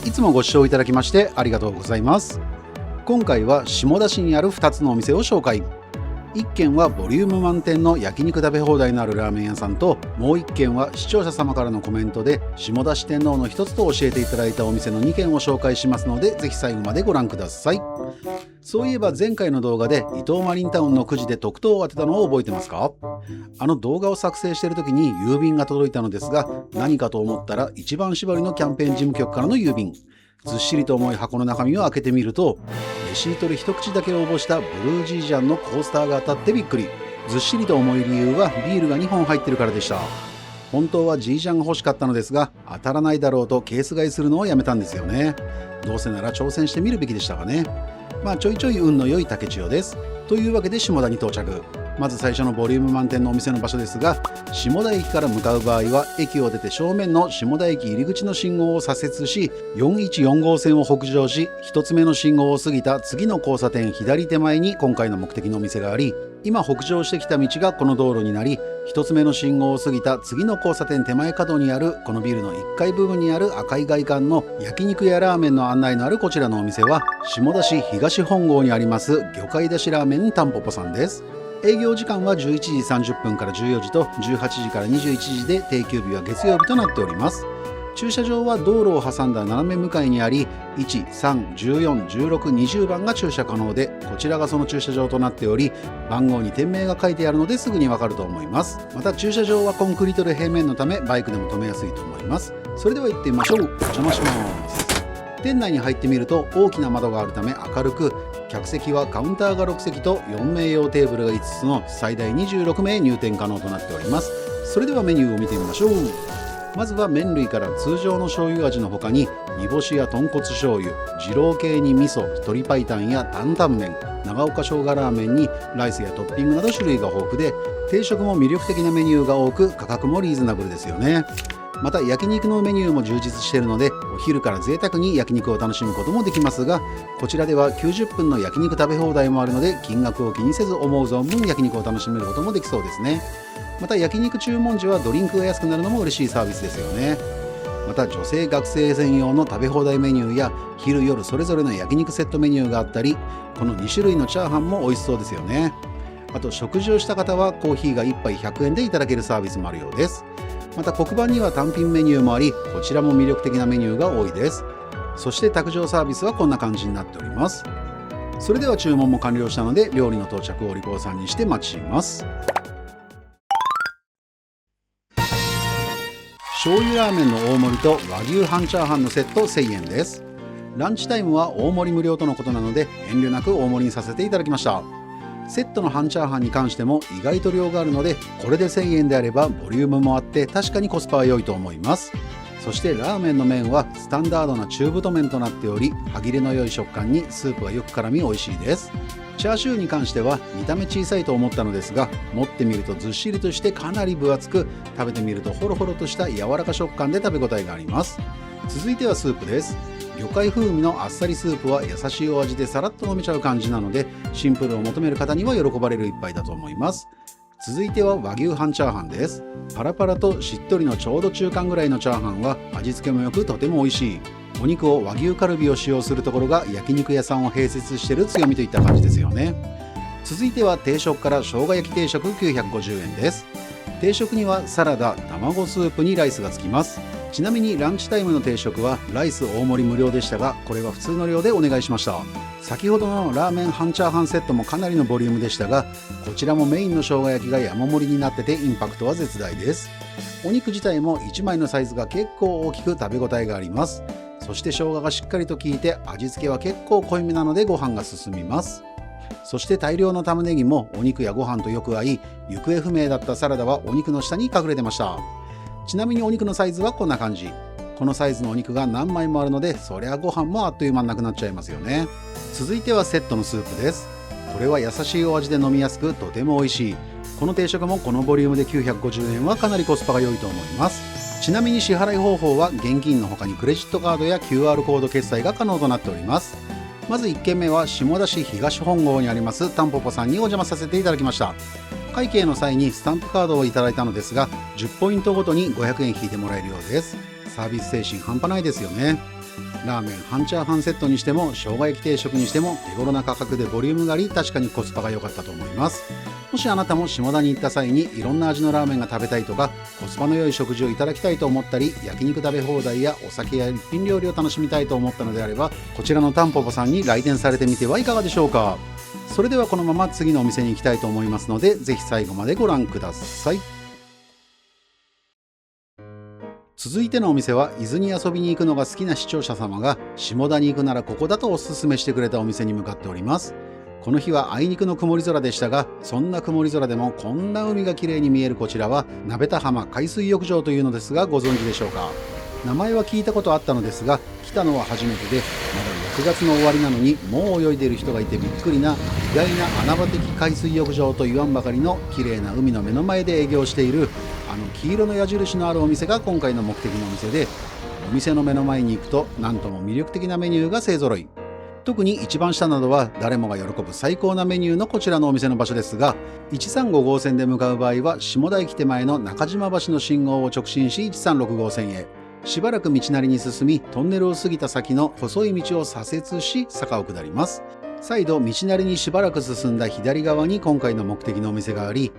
いつもご視聴いただきましてありがとうございます。今回は下田市にある2つのお店を紹介。1軒はボリューム満点の焼肉食べ放題のあるラーメン屋さんと、もう1軒は視聴者様からのコメントで下田四天王の1つと教えていただいたお店の2軒を紹介しますので、ぜひ最後までご覧ください。そういえば前回の動画で伊東マリンタウンのくじで特等を当てたのを覚えてますか？あの動画を作成している時に郵便が届いたのですが、何かと思ったら一番搾りのキャンペーン事務局からの郵便。ずっしりと重い箱の中身を開けてみると、レシートで一口だけ応募したブルージージャンのコースターが当たってびっくり。ずっしりと重い理由はビールが2本入ってるからでした。本当はジージャンが欲しかったのですが、当たらないだろうとケース買いするのをやめたんですよね。どうせなら挑戦してみるべきでしたかね。ちょいちょい運の良い竹千代です。というわけで下田に到着。まず最初のボリューム満点のお店の場所ですが、下田駅から向かう場合は駅を出て正面の下田駅入り口の信号を左折し、414号線を北上し、1つ目の信号を過ぎた次の交差点左手前に今回の目的のお店があり、今北上してきた道がこの道路になり、1つ目の信号を過ぎた次の交差点手前角にあるこのビルの1階部分にある赤い外観の焼肉やラーメンの案内のあるこちらのお店は、下田市東本郷にあります魚介だしラーメンたんぽぽさんです。営業時間は11時30分から14時と18時から21時で、定休日は月曜日となっております。駐車場は道路を挟んだ斜め向かいにあり、1、3、14、16、20番が駐車可能で、こちらがその駐車場となっており、番号に店名が書いてあるのですぐにわかると思います。また駐車場はコンクリートで平面のため、バイクでも止めやすいと思います。それでは行ってみましょう。お邪魔します。店内に入ってみると大きな窓があるため明るく、客席はカウンターが6席と4名用テーブルが5つの最大26名入店可能となっております。それではメニューを見てみましょう。まずは麺類から通常の醤油味の他に、煮干しや豚骨醤油、二郎系に味噌、鶏白湯や担々麺、長岡生姜ラーメンにライスやトッピングなど種類が豊富で、定食も魅力的なメニューが多く、価格もリーズナブルですよね。また焼肉のメニューも充実しているので、お昼から贅沢に焼肉を楽しむこともできますが、こちらでは90分の焼肉食べ放題もあるので、金額を気にせず思う存分焼肉を楽しめることもできそうですね。また焼肉注文時はドリンクが安くなるのも嬉しいサービスですよね。また女性学生専用の食べ放題メニューや昼夜それぞれの焼肉セットメニューがあったり、この2種類のチャーハンも美味しそうですよね。あと食事をした方はコーヒーが1杯100円でいただけるサービスもあるようです。また黒板には単品メニューもあり、こちらも魅力的なメニューが多いです。そして卓上サービスはこんな感じになっております。それでは注文も完了したので、料理の到着をお利口さんにして待ちます。醤油ラーメンの大盛りと和牛半チャーハンのセット1000円です。ランチタイムは大盛り無料とのことなので、遠慮なく大盛りにさせていただきました。セットの半チャーハンに関しても意外と量があるので、これで1000円であればボリュームもあって確かにコスパは良いと思います。そしてラーメンの麺はスタンダードな中太麺となっており、歯切れの良い食感にスープがよく絡み美味しいです。チャーシューに関しては見た目小さいと思ったのですが、持ってみるとずっしりとしてかなり分厚く、食べてみるとホロホロとした柔らか食感で食べ応えがあります。続いてはスープです。魚介風味のあっさりスープは優しいお味でさらっと飲めちゃう感じなので、シンプルを求める方には喜ばれる一杯だと思います。続いては和牛半チャーハンです。パラパラとしっとりのちょうど中間ぐらいのチャーハンは味付けもよくとても美味しい。お肉を和牛カルビを使用するところが焼肉屋さんを併設している強みといった感じですよね。続いては定食から生姜焼き定食950円です。定食にはサラダ、卵スープにライスがつきます。ちなみにランチタイムの定食はライス大盛り無料でしたが、これは普通の量でお願いしました。先ほどのラーメン半チャーハンセットもかなりのボリュームでしたが、こちらもメインの生姜焼きが山盛りになっててインパクトは絶大です。お肉自体も1枚のサイズが結構大きく食べ応えがあります。そして生姜がしっかりと効いて、味付けは結構濃いめなのでご飯が進みます。そして大量の玉ねぎもお肉やご飯とよく合い、行方不明だったサラダはお肉の下に隠れてました。ちなみにお肉のサイズはこんな感じ。このサイズのお肉が何枚もあるので、そりゃご飯もあっという間になくなっちゃいますよね。続いてはセットのスープです。これは優しいお味で飲みやすくとても美味しい。この定食もこのボリュームで950円はかなりコスパが良いと思います。ちなみに支払い方法は現金の他にクレジットカードや QR コード決済が可能となっております。まず1軒目は下田市東本郷にありますたんぽぽさんにお邪魔させていただきました。会計の際にスタンプカードをいただいたのですが、10ポイントごとに500円引いてもらえるようです。サービス精神半端ないですよね。ラーメン半チャーハンセットにしても生姜焼き定食にしても手頃な価格でボリュームがあり、確かにコスパが良かったと思います。もしあなたも下田に行った際にいろんな味のラーメンが食べたいとか、コスパの良い食事をいただきたいと思ったり、焼肉食べ放題やお酒や一品料理を楽しみたいと思ったのであれば、こちらのタンポポさんに来店されてみてはいかがでしょうか。それではこのまま次のお店に行きたいと思いますので、ぜひ最後までご覧ください。続いてのお店は、伊豆に遊びに行くのが好きな視聴者様が下田に行くならここだとおすすめしてくれたお店に向かっております。この日はあいにくの曇り空でしたが、そんな曇り空でもこんな海が綺麗に見えるこちらは鍋田浜海水浴場というのですが、ご存知でしょうか。名前は聞いたことあったのですが、来たのは初めてで、まだ6月の終わりなのにもう泳いでいる人がいてびっくりな、意外な穴場的海水浴場と言わんばかりの綺麗な海の目の前で営業している、あの黄色の矢印のあるお店が今回の目的のお店で、お店の目の前に行くとなんとも魅力的なメニューが勢ぞろい。特に一番下などは誰もが喜ぶ最高なメニューのこちらのお店の場所ですが、135号線で向かう場合は下田駅手前の中島橋の信号を直進し136号線へ、しばらく道なりに進みトンネルを過ぎた先の細い道を左折し坂を下ります。再度道なりにしばらく進んだ左側に今回の目的のお店があり、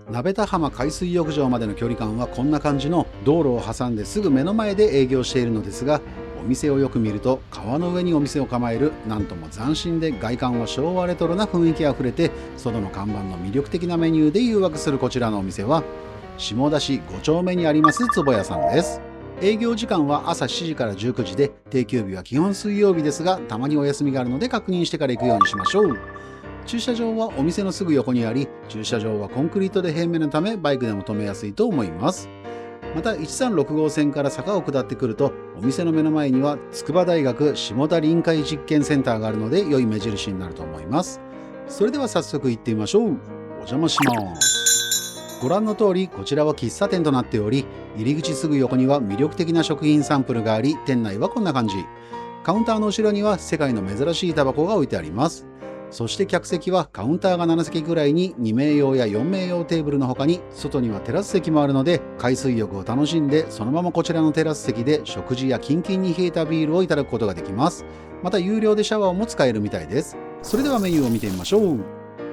鍋田浜海水浴場までの距離感はこんな感じの道路を挟んですぐ目の前で営業しているのですが、お店をよく見ると川の上にお店を構える、なんとも斬新で外観は昭和レトロな雰囲気あふれて、外の看板の魅力的なメニューで誘惑するこちらのお店は下田市5丁目にあります壺屋さんです。営業時間は朝7時から19時で、定休日は基本水曜日ですが、たまにお休みがあるので確認してから行くようにしましょう。駐車場はお店のすぐ横にあり、駐車場はコンクリートで平面のためバイクでも止めやすいと思います。また136号線から坂を下ってくると、お店の目の前には筑波大学下田臨海実験センターがあるので良い目印になると思います。それでは早速行ってみましょう。お邪魔します。ご覧の通り、こちらは喫茶店となっており、入り口すぐ横には魅力的な食品サンプルがあり、店内はこんな感じ。カウンターの後ろには世界の珍しいタバコが置いてあります。そして客席はカウンターが7席ぐらいに2名用や4名用テーブルの他に、外にはテラス席もあるので、海水浴を楽しんでそのままこちらのテラス席で食事やキンキンに冷えたビールをいただくことができます。また有料でシャワーも使えるみたいです。それではメニューを見てみましょう。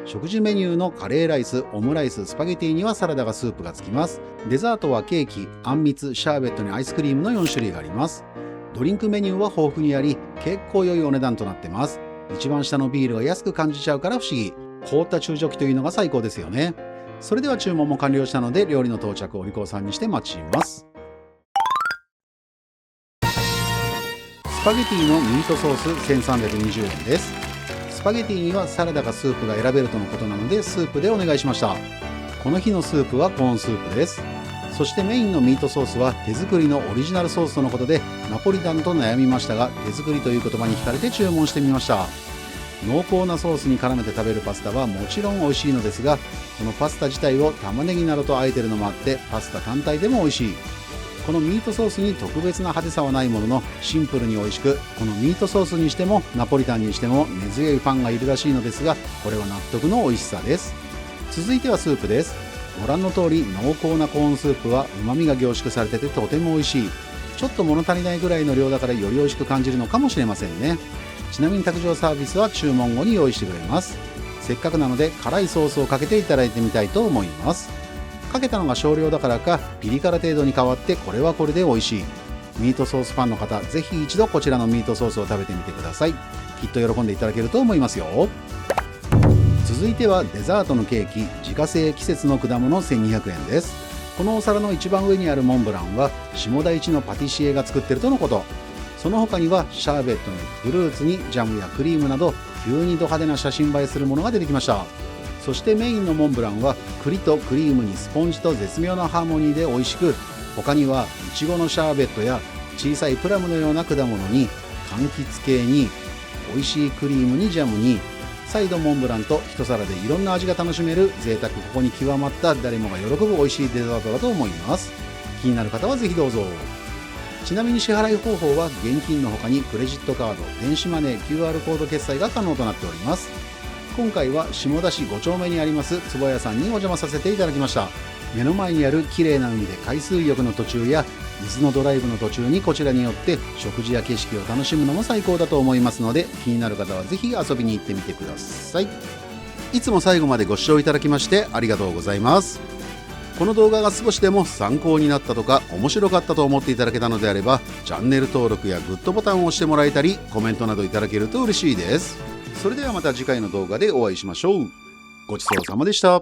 食事メニューのカレーライス、オムライス、スパゲティにはサラダがスープがつきます。デザートはケーキ、あんみつ、シャーベットにアイスクリームの4種類があります。ドリンクメニューは豊富にあり、結構良いお値段となってます。一番下のビールが安く感じちゃうから不思議。凍った中ジョッキというのが最高ですよね。それでは注文も完了したので、料理の到着をお利口さんにして待ちます。スパゲティのミートソース1320円です。スパゲティにはサラダかスープが選べるとのことなので、スープでお願いしました。この日のスープはコーンスープです。そしてメインのミートソースは手作りのオリジナルソースとのことで、ナポリタンと悩みましたが、手作りという言葉に惹かれて注文してみました。濃厚なソースに絡めて食べるパスタはもちろん美味しいのですが、このパスタ自体を玉ねぎなどと和えてるのもあって、パスタ単体でも美味しい。このミートソースに特別な派手さはないものの、シンプルに美味しく、このミートソースにしてもナポリタンにしても根強いファンがいるらしいのですが、これは納得の美味しさです。続いてはスープです。ご覧の通り濃厚なコーンスープは旨味が凝縮されててとても美味しい。ちょっと物足りないぐらいの量だからより美味しく感じるのかもしれませんね。ちなみに卓上サービスは注文後に用意してくれます。せっかくなので辛いソースをかけていただいてみたいと思います。かけたのが少量だからかピリ辛程度に変わって、これはこれで美味しい。ミートソースファンの方、ぜひ一度こちらのミートソースを食べてみてください。きっと喜んでいただけると思いますよ。続いてはデザートのケーキ、自家製季節の果物1200円です。このお皿の一番上にあるモンブランは下田一のパティシエが作ってるとのこと。その他にはシャーベットにフルーツにジャムやクリームなど、急にド派手な写真映えするものが出てきました。そしてメインのモンブランは栗とクリームにスポンジと絶妙なハーモニーで美味しく、他にはいちごのシャーベットや小さいプラムのような果物に柑橘系に美味しいクリームにジャムに再度モンブランと一皿でいろんな味が楽しめる贅沢、ここに極まった誰もが喜ぶ美味しいデザートだと思います。気になる方はぜひどうぞ。ちなみに支払い方法は現金の他にクレジットカード、電子マネー、QR コード決済が可能となっております。今回は下田市5丁目にあります壺屋さんにお邪魔させていただきました。目の前にある綺麗な海で海水浴の途中や伊豆のドライブの途中にこちらに寄って食事や景色を楽しむのも最高だと思いますので、気になる方はぜひ遊びに行ってみてください。いつも最後までご視聴いただきましてありがとうございます。この動画が少しでも参考になったとか面白かったと思っていただけたのであれば、チャンネル登録やグッドボタンを押してもらえたりコメントなどいただけると嬉しいです。それではまた次回の動画でお会いしましょう。ごちそうさまでした。